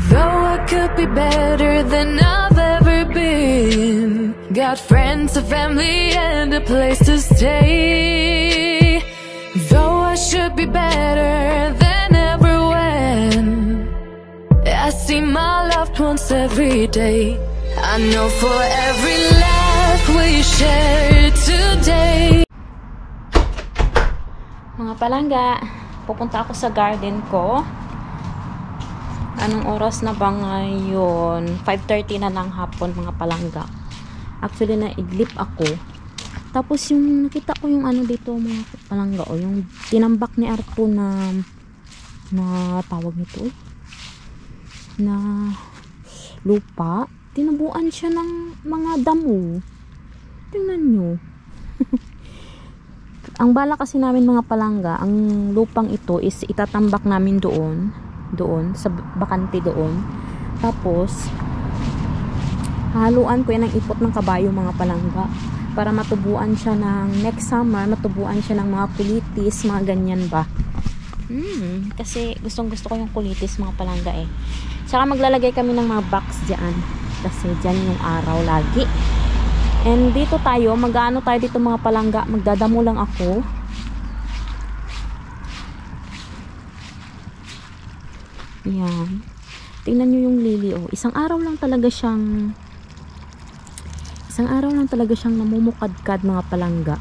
Though I could be better than I've ever been, got friends, a family, and a place to stay. Though I should be better than ever when I see my loved ones every day. I know for every laugh we share today. Mga palangga, pupunta ako sa garden ko. Anong oras na ba ngayon? 5:30 na ng hapon, mga palangga. Actually, naidlip ako. Tapos yung nakita ko yung ano dito, mga palangga, o yung tinambak ni Arto na tawag nito na lupa. Tinabuan siya ng mga damo. Tingnan nyo. Ang bala kasi namin, mga palangga, ang lupang ito is itatambak namin doon sa bakante doon. Tapos haluan ko yan ng ipot ng kabayo, mga palangga, para matubuan siya ng next summer, matubuan siya ng mga kulitis, mga ganyan ba. Kasi gustong gusto ko yung kulitis, mga palangga eh. Saka maglalagay kami ng mga box dyan, kasi dyan yung araw lagi. And dito tayo, mag-ano tayo dito, mga palangga, magdadamo lang ako. Yan. Tingnan nyo yung lily, oh. Isang araw lang talaga siyang namumukadkad, mga palangga.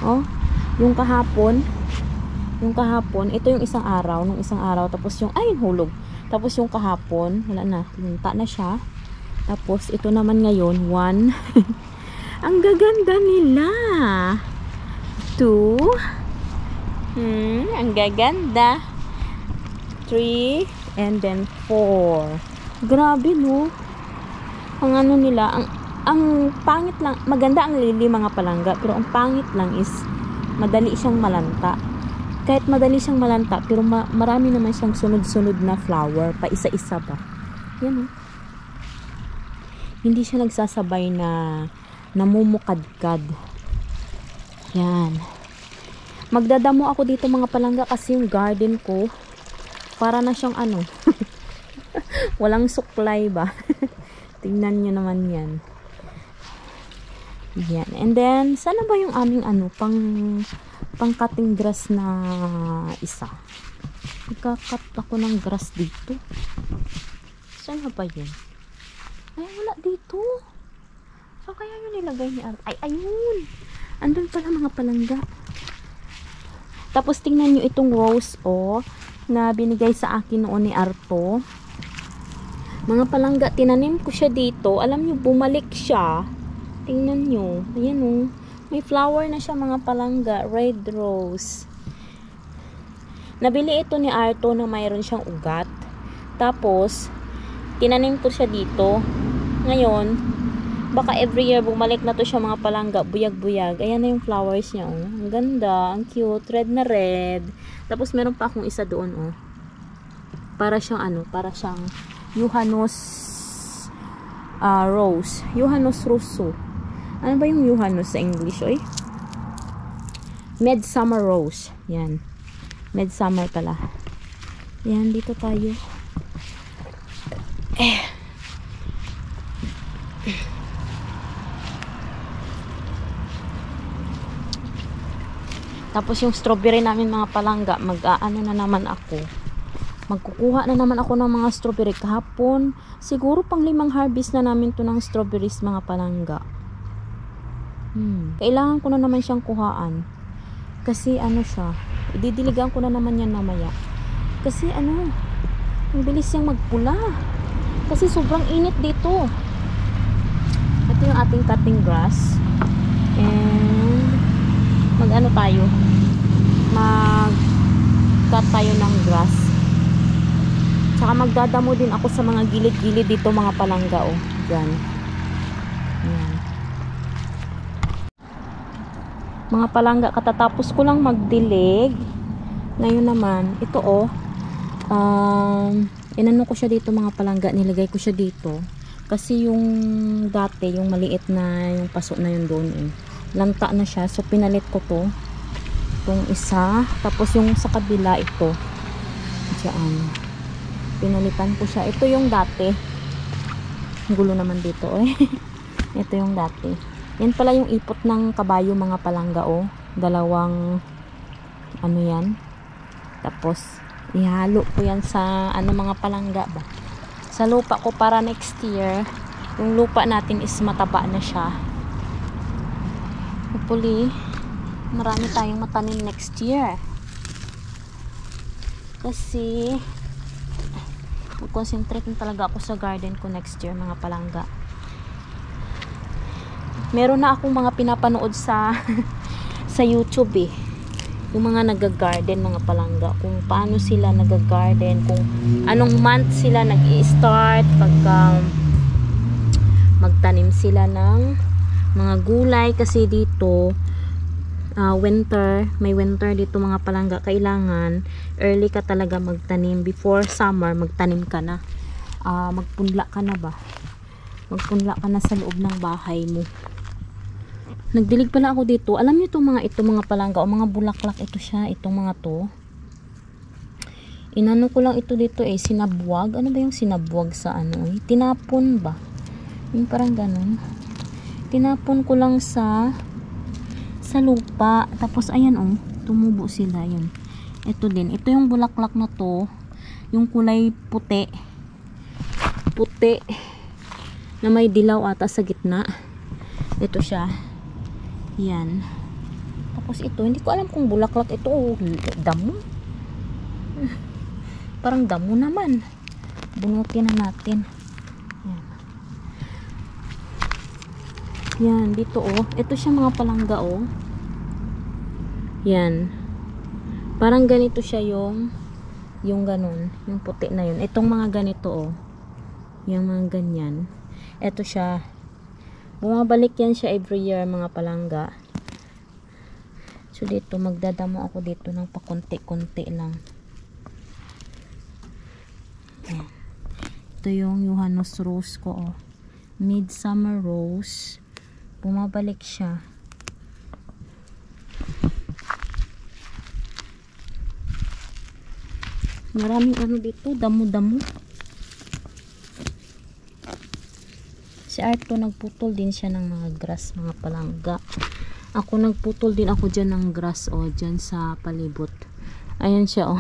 Oh, yung kahapon, ito yung isang araw, tapos yung, ay, hulog. Tapos yung kahapon, wala na, lunta na siya. Tapos ito naman ngayon, 1. Ang gaganda nila. 2. Ang gaganda. 3, and then 4. Grabe, no? Ang ano nila, ang pangit lang, maganda ang lily, mga palangga, pero ang pangit lang is madali siyang malanta. Kahit madali siyang malanta, pero marami naman siyang sunod-sunod na flower, pa isa-isa ba. Yan, oh. Hindi siya nagsasabay na namumukadkad. Yan. Magdadamo ako dito, mga palangga, kasi yung garden ko para na siyang ano walang suklay ba. Tingnan nyo naman yan. Yan. And then sana ba yung aming ano pang cutting grass na isa. Nagka-cut ako ng grass dito. Sana ba yun? Ay, wala dito. So kaya yun nilagay ni Art. Ay, ayun, andun pala, mga palangga. Tapos tingnan nyo itong rose, oh, na binigay sa akin noon ni Arto. Mga palangga, tinanim ko siya dito. Alam nyo, bumalik siya. Tingnan nyo. Ayan, oh. May flower na siya, mga palangga. Red rose. Nabili ito ni Arto na mayroon siyang ugat. Tapos tinanim ko siya dito. Ngayon, baka every year bumalik na to siya, mga palangga. Buyag-buyag. Ayan na yung flowers niya, oh. Ang ganda. Ang cute. Red na red. Tapos meron pa akong isa doon, oh. Para siyang ano, para siyang Euhanos rose. Euhanos russo. Ano ba yung Euhanos sa English, oy? Midsummer rose. Yan. Midsummer pala. Yan, dito tayo. Tapos yung strawberry namin, mga palangga, mag-aano na naman ako. Magkukuha na naman ako ng mga strawberry kahapon. Siguro pang 5 harvest na namin to ng strawberries, mga palangga. Kailangan ko na naman siyang kuhaan. Kasi ano siya, ididiligan ko na naman yan mamaya. Kasi ano, ang bilis siyang magpula. Kasi sobrang init dito. Ito yung ating cutting grass. And mag-ano tayo, mag-cut tayo ng grass. Tsaka magdadamo din ako sa mga gilid-gilid dito, mga palangga, oh. Yan. Yan. Mga palangga, katatapos ko lang magdilig. Ngayon naman, ito, oh. Inano ko siya dito, mga palangga. Nilagay ko siya dito. Kasi yung dati, yung maliit na, yung paso na yun doon, eh. Lanta na siya. So, pinalit ko to. Itong isa. Tapos, yung sa kabila, ito. Diyan. Pinalitan ko siya. Ito yung dati. Ang gulo naman dito eh. Ito yung dati. Yan pala yung ipot ng kabayo mga palangga oh. Dalawang ano yan. Tapos ihalo ko yan sa ano mga palangga ba. Sa lupa ko para next year yung lupa natin is mataba na siya. Hopefully marami tayong matanim next year. Kasi mag-concentrate na talaga ako sa garden ko next year mga palangga. Meron na akong mga pinapanood sa sa YouTube eh. Yung mga nag-garden mga palangga, kung paano sila nag-garden, kung anong month sila nag-i-start pagka magtanim sila ng mga gulay. Kasi dito winter, may winter dito mga palangga, kailangan early ka talaga magtanim. Before summer magtanim ka na, magpunla ka na ba, magpunla ka na sa loob ng bahay mo. Nagdilig pala ako dito. Alam niyo itong mga palangga o mga bulaklak, ito siya, itong mga to. Inano ko lang ito dito eh, sinabwag. Ano ba yung sinabwag sa ano eh? Tinapon ba? Yung parang ganun. Tinapon ko lang sa lupa. Tapos ayan oh, tumubo sila yun. Ito din. Ito yung bulaklak na to. Yung kulay puti. Puti. Na may dilaw ata sa gitna. Ito siya. Yan. Tapos ito, hindi ko alam kung bulaklak ito o damo. Parang damo naman. Bunutin na natin. Yan. Yan, dito oh. Ito siya mga palangga oh. Yan. Parang ganito siya yung ganun. Yung puti na yun. Itong mga ganito oh. Yung mga ganyan. Ito siya. Bumabalik yan siya every year mga palangga. So dito magdadamo ako dito ng pakunti-kunti lang. Ayan. Ito yung Johannes Rose ko oh. Midsummer Rose. Bumabalik siya. Maraming ano dito, damo-damo. Si Arto nagputol din siya ng mga grass mga palangga. Ako nagputol din ako dyan ng grass o dyan sa palibot. Ayan siya oh.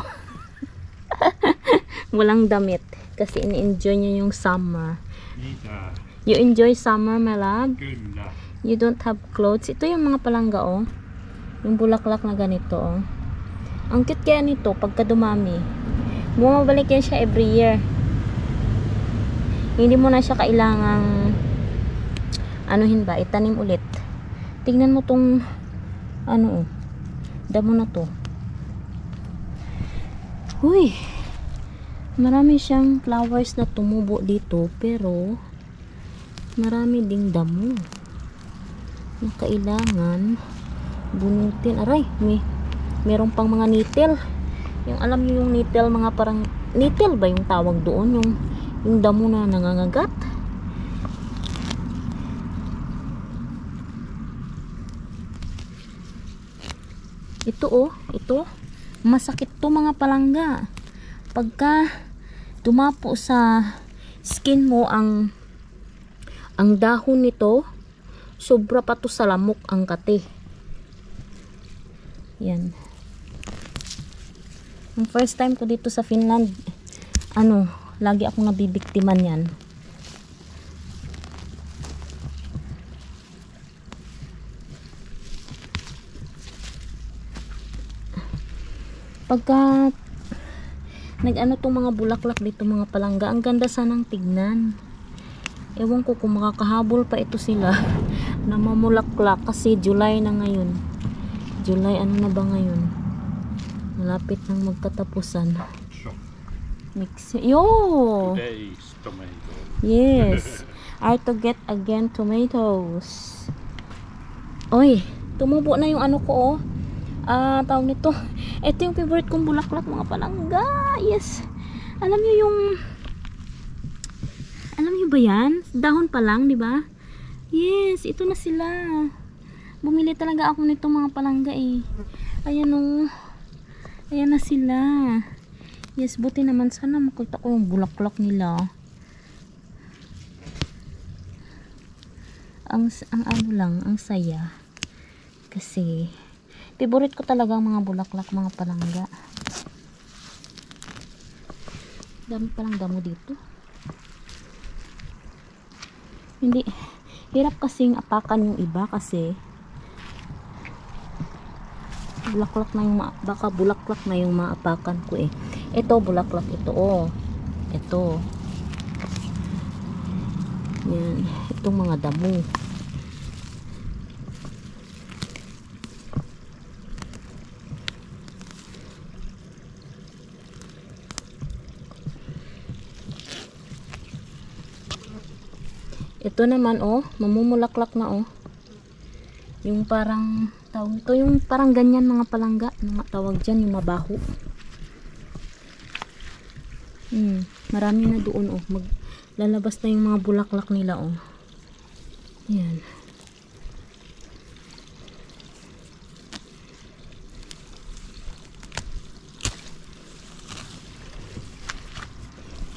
Walang damit kasi ini-enjoy niya yung summer. You enjoy summer my love? You don't have clothes. Ito yung mga palangga oh. Yung bulaklak na ganito oh. Ang cute kaya nito pagka dumami. Bumabalik yan siya every year. Hindi mo na siya kailangang anuhin ba, itanim ulit. Tingnan mo tong ano, damo na to. Uy, marami siyang flowers na tumubo dito, pero marami ding damo na kailangan bunutin. Aray, meron pang mga nitil. Yung alam niyo yung nitil, mga parang nitil ba yung tawag doon, yung damo na nangangagat. Ito oh, ito masakit to mga palangga. Pagka dumapo sa skin mo ang dahon nito, sobra pa to sa lamok ang kate. Yan. Ang first time ko dito sa Finland, lagi akong nabibiktiman yan. Pagka nag-ano tong mga bulaklak dito mga palangga, ang ganda sanang tignan. Ewan ko kung makakahabol pa ito sila na mamulaklak kasi July na ngayon. July ano na ba ngayon? Malapit nang magkatapusan. Mix. Yo! Today's tomato. Yes. Are to get again tomatoes. Oy, tumubo na yung ano ko oh. Tawag nito. Ito yung favorite kong bulaklak mga palangga. Yes. Alam niyo ba yan? Dahon pa lang, di ba? Yes, ito na sila. Bumili talaga ako nito mga palangga eh. Ayan oh. Ayan na sila. Yes, buti naman. Sana makita ko yung bulaklak nila. Ang ano lang, ang saya. Kasi, favorite ko talaga ang mga bulaklak, mga palangga. Dami palang damo dito. Hindi, hirap kasing apakan yung iba kasi bulaklak na yung baka bulaklak na yung maapakan ko eh. Ito bulaklak ito oh. Ito. Yan, itong mga damo. Ito naman oh, mamumulaklak na oh. Yung parang tawag ito, yung parang ganyan mga palangga, tawag dyan, yung mabaho. Marami na doon oh, lalabas na yung mga bulaklak nila oh. Yan.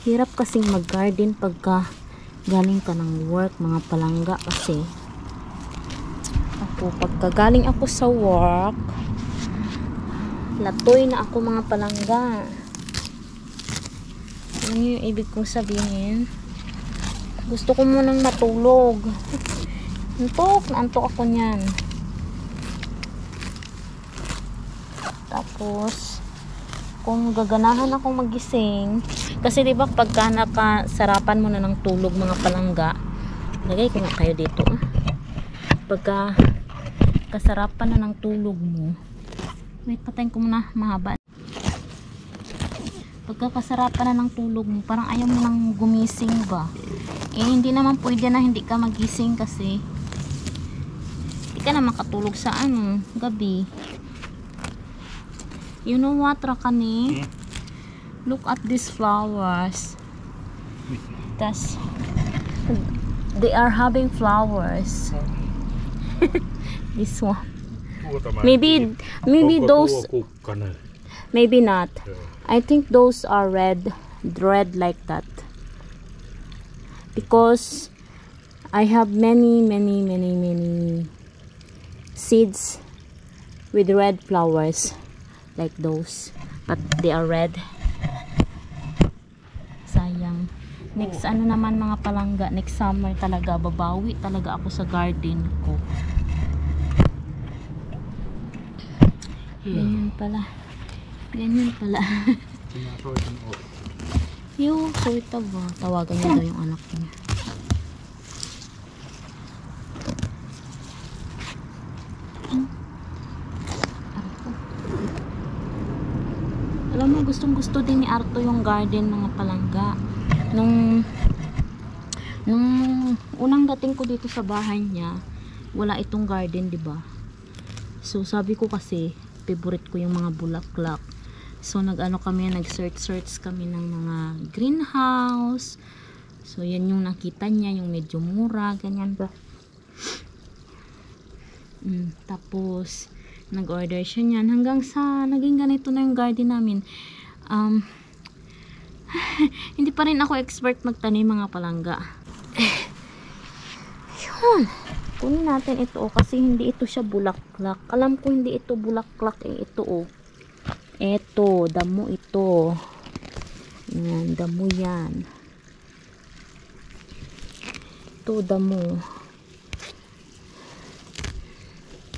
Hirap kasing mag-garden pagka galing ka ng work, mga palangga, kasi ako pagka galing ako sa work, latoy na ako mga palangga. Ano yung ibig kong sabihin? Gusto ko munang matulog. Antok ako niyan. Tapos kung gaganahan akong magising, kasi diba pagka nakasarapan mo na ng tulog mga palangga, lagay ko nga kayo dito pagka kasarapan na ng tulog mo, wait, patayin ko muna mahaba. Pagka kasarapan na ng tulog mo, parang ayaw mo nang gumising ba, eh hindi naman pwede na hindi ka magising kasi hindi ka na makatulog sa gabi. You know what, Rakani? Look at these flowers. They are having flowers. This one. Maybe those. Maybe not. I think those are red like that. Because I have many seeds with red flowers. Like those, but they are red. Sayang. Next naman mga palangga, next summer talaga babawi talaga ako sa garden ko. Ganyan pala. Yung sorta ba, tawagan niya daw yung anak niya. Alam mo, gustong-gusto din ni Arto yung garden mga palangga. Nung unang dating ko dito sa bahay niya, wala itong garden, 'di ba? So sabi ko kasi, favorite ko yung mga bulaklak. So nag-search kami ng mga greenhouse. So yan yung nakita niya, yung medyo mura, ganyan ba. Tapos nag-order siya niyan hanggang sa naging ganito na yung garden namin. Hindi pa rin ako expert magtanim mga palangga. Yun. Kunin natin ito kasi hindi ito siya bulaklak. Alam ko hindi ito bulaklak ito Ito, damo ito. Yan, damo yan. Ito, damo.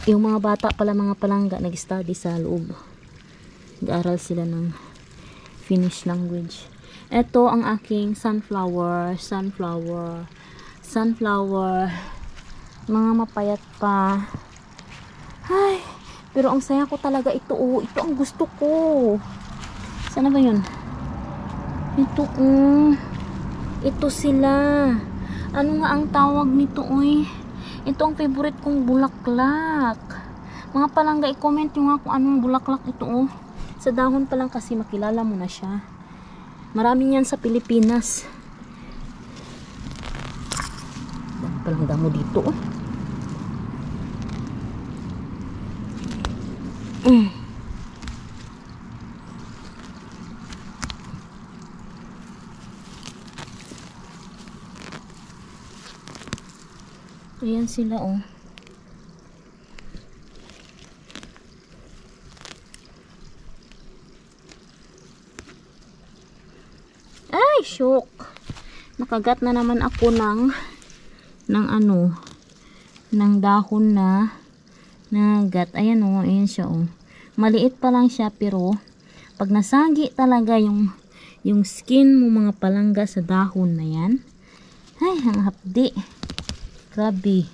Yung mga bata pala mga palangga nag-study sa loob. Nag-aral sila ng Finnish language. Ito ang aking sunflower. Mga mapayat pa. Ay, pero ang saya ko talaga ito. Ito ang gusto ko. Sana ba yun? Ito sila. Ano nga ang tawag nito Ito ang favorite kong bulaklak. Mga palangga, i-comment nyo nga kung anong bulaklak ito Sa dahon pa lang kasi makilala mo na siya. Marami yan sa Pilipinas. Dami palang damo dito Ayan sila, oh. Ay, shock. Nakagat na naman ako ng ano, ng dahon na nagat. Ayan, oh, ayan siya, oh. Maliit pa lang siya, pero pag nasagi talaga yung skin mo, mga palangga sa dahon na yan, ay, ang hapdi. Grabe.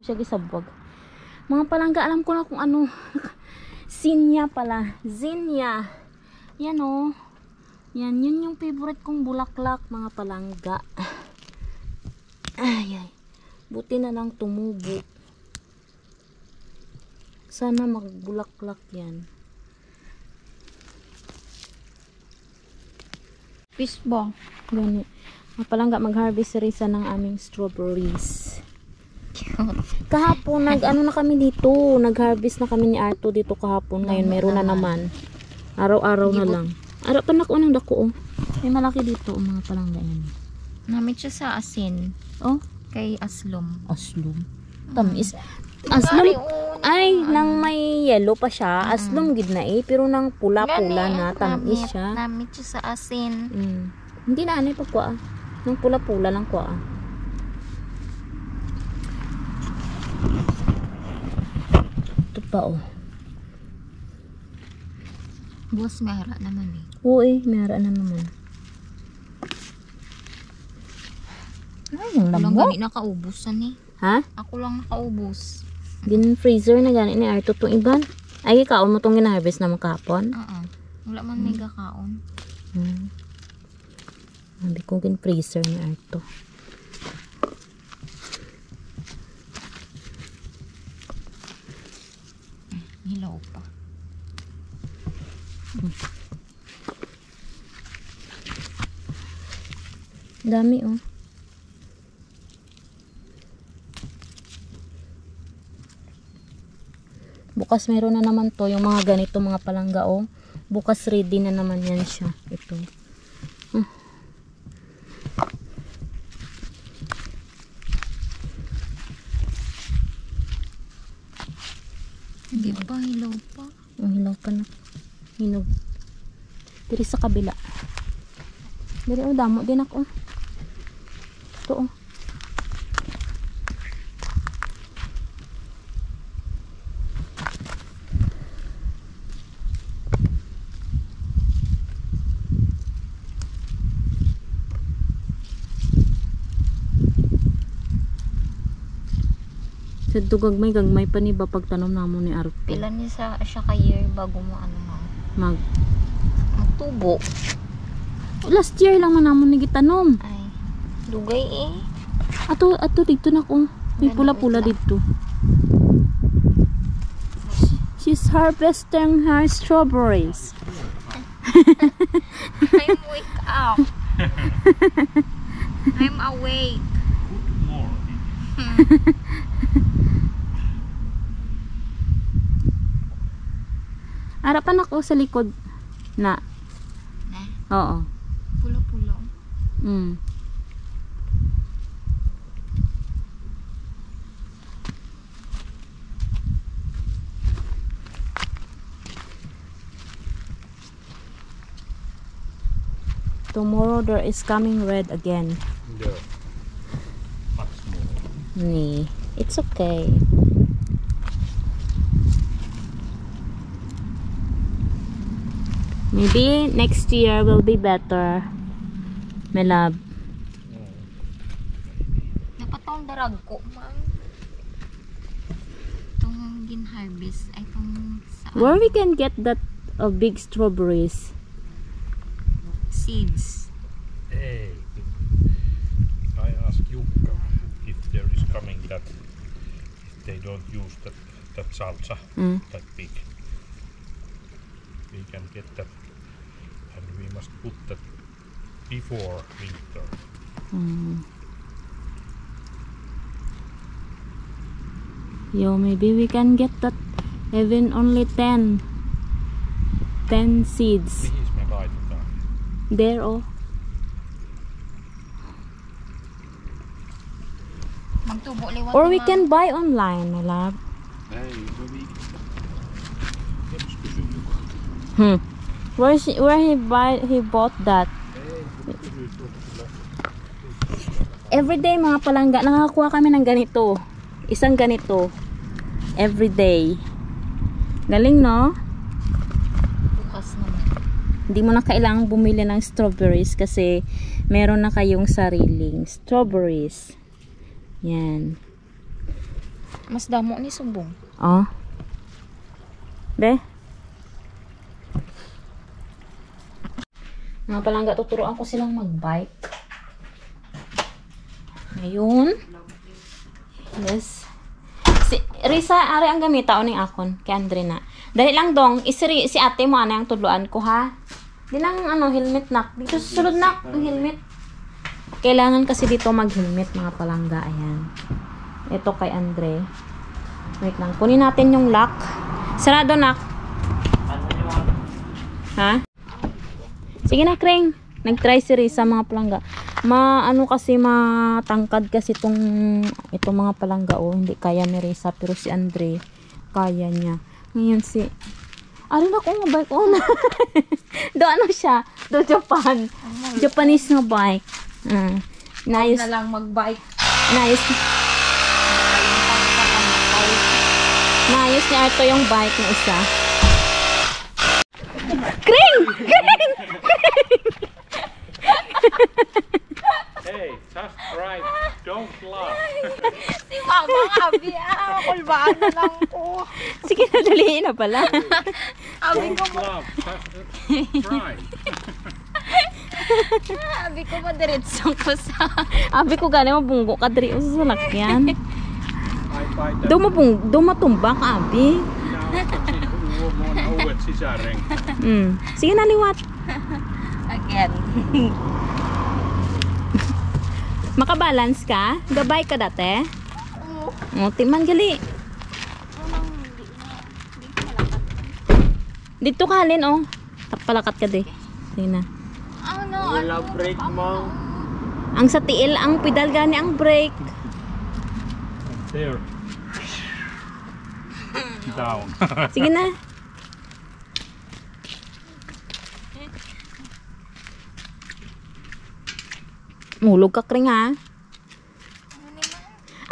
Siya gisabwag. Mga palangga, alam ko na kung ano. Zinnia pala. Zinnia. Yan, oh. Yan, yun yung favorite kong bulaklak, mga palangga. Ay, ay. Buti na lang tumubo. Sana magbulaklak yan. Fish ba? Ganit. Mga palangga, mag-harvest risa ng aming strawberries. Kahapon, ano na kami dito. Nag-harvest na kami ni Arto dito kahapon. Ngayon, meron na naman. Araw-araw na lang. Araw pa na ko ng dako, oh. May malaki dito, oh, mga palangga yan. Namit siya sa asin. Oh, Kay Aslom. aslum. Tamis. Aslum. Ay, nang may yellow pa siya. Aslum gid na eh. Pero nang pula-pula na. Tamis siya. Namit siya sa asin. Hindi na anay pagkwa. Nang pula-pula lang kwa. Ito pa, oh. Buwas may hara naman eh. Oo eh, may hara na naman. Ay, ang Ako lang lamo. gani nakaubusan eh. Ha? Ako lang nakaubos. Din freezer na gani ni Arto tong iban. Ay, kaon mo tong gina-harvest naman kahapon. Wala man may gakaon. Sabi ko gin freezer ni Arto. Hilaw pa. Dami, oh. Bukas meron na naman to, yung mga ganito, mga palangga, oh. Bukas ready na naman yan siya. Ito. Hindi pa, hilaw pa. Ang hilaw pa na. Hinog. Diri sa kabila. Diri, oh, damo din ako. Ito, oh. Sa gagmay pa ni ba pagtanom namo ni Arto? Pila ni siya ka year bago mo ano Mag magtubo. last year lang man namon ni gitanom. Ay, dugay eh. Ato dito na ko. May pula-pula dito. She's harvesting her strawberries. I'm wake up. I'm awake. Good morning. Harapan ako sa likod na. Na? Oo. Pula-pula. Tomorrow there is coming red again. Yeah. Much more. Nee, it's okay. Maybe next year will be better. My love. Dapat tong darag ko, ma'am. Itong gin-harvest ay itong sa Where we can get that big strawberries? seeds. Hey, I asked Jukka if there is coming that if they don't use that salsa that big. We can get that, and we must put that before winter. Yo, maybe we can get that even only 10 seeds. Mihin me laitetaan? There, oh. Magtubo liwat Or ni we Mang. can buy online, my love. Ei, se viikistä. Jeps kysyy joku. Where he bought that? Ei, se kysyy tuolta kyllä. Everyday mga palangga, nakakakuha kami ng ganito. Isang ganito. Everyday. Galing, no? Bukas naman. Hindi mo na kailangang bumili ng strawberries kasi meron na kayong sariling strawberries. Yan. Mas damo ni subong. Oh. Be? Mga palangga, tuturuan ko silang mag-bike. Ngayon. Yes. Si Risa, ari ang gamita o ning akon kay Andre na. Dali lang dong, si ate mo ana ang tudloan ko ha. Di lang helmet nak. Dito sa sulod nak ang helmet. Kailangan kasi dito mag-helmet mga palangga. Ayan. Ito kay Andre. Wait lang. Kunin natin yung lock. Sarado nak. Ha? Sige na, Kring. Nag-try si Risa mga palangga. Kasi matangkad kasi itong mga palangga hindi kaya ni Risa pero si Andre kaya niya. Ngayon na ko nga bike do siya do Japan. Japanese nga bike. Nice Na lang mag-bike. nice niya ito yung bike na isa. Kring! Hey, just right. Don't laugh. Si Mama Abi, kulbaan na lang ko. Sige na, daliin na pala. Abi ko Don't laugh. Just try. Abi ko madiretsong ko sa... Abi ko gani mabunggo ka diri sa salakyan. I buy that. Do matumba ka, Abi. Mo na uudet sisareng. Sige na, liwat. Again. Makabalance ka? Gabay ka dati? Oo. Timan gali. Dito ka halin, oh. Takpalakat ka di. Sige na. Wala break mo. Ang sa tiil, ang pedal gani ang brake. There. Down. Sige na. Mulog ka, Kring, ha?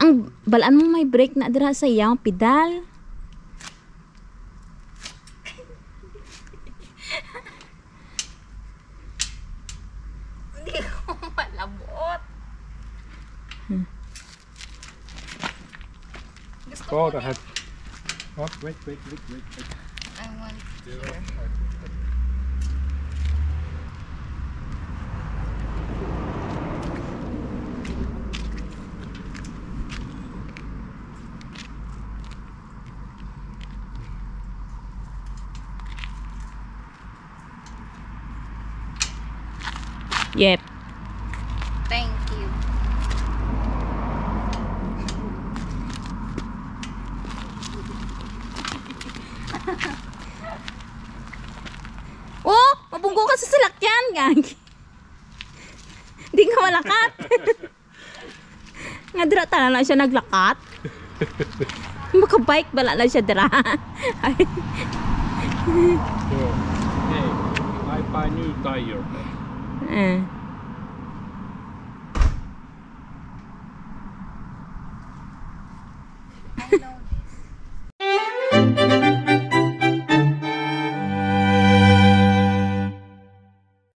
Ang balaan mo may brake na dira sa iyang pedal. Hindi ko malabot. Go ahead. What? Wait. I want here. Yep. Thank you. Oh! Mabunggo ka sa salakyan, gagi. Di ka malakat. Nga dira tala na siya naglakat. Makabike bala na siya dira. Ay. So, hey, I buy new tire. I know